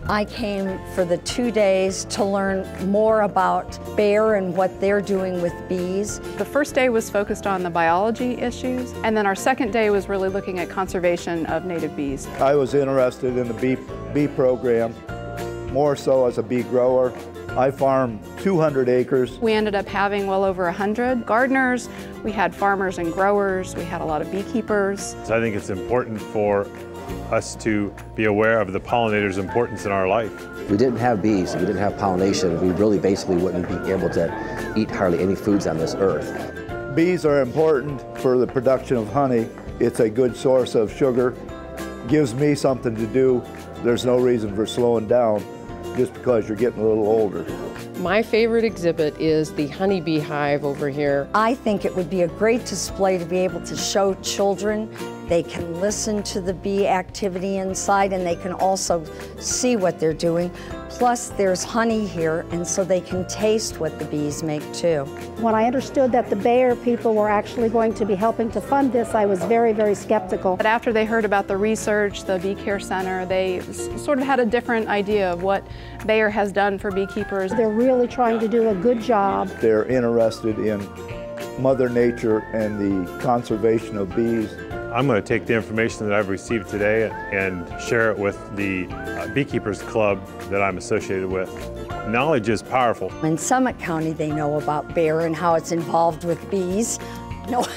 I came for the 2 days to learn more about Bayer and what they're doing with bees. The first day was focused on the biology issues, and then our second day was really looking at conservation of native bees. I was interested in the bee program, more so as a bee grower. I farm 200 acres. We ended up having well over 100 gardeners. We had farmers and growers. We had a lot of beekeepers. So I think it's important for us to be aware of the pollinators' importance in our life. If we didn't have bees, if we didn't have pollination, we really basically wouldn't be able to eat hardly any foods on this earth. Bees are important for the production of honey. It's a good source of sugar. Gives me something to do. There's no reason for slowing down just because you're getting a little older. My favorite exhibit is the honeybee hive over here. I think it would be a great display to be able to show children. They can listen to the bee activity inside, and they can also see what they're doing. Plus, there's honey here, and so they can taste what the bees make too. When I understood that the Bayer people were actually going to be helping to fund this, I was very, very skeptical. But after they heard about the research, the Bee Care Center, they sort of had a different idea of what Bayer has done for beekeepers. They're really trying to do a good job. They're interested in Mother Nature and the conservation of bees. I'm going to take the information that I've received today and share it with the Beekeepers Club that I'm associated with. Knowledge is powerful. In Summit County, they know about Bayer and how it's involved with bees. No.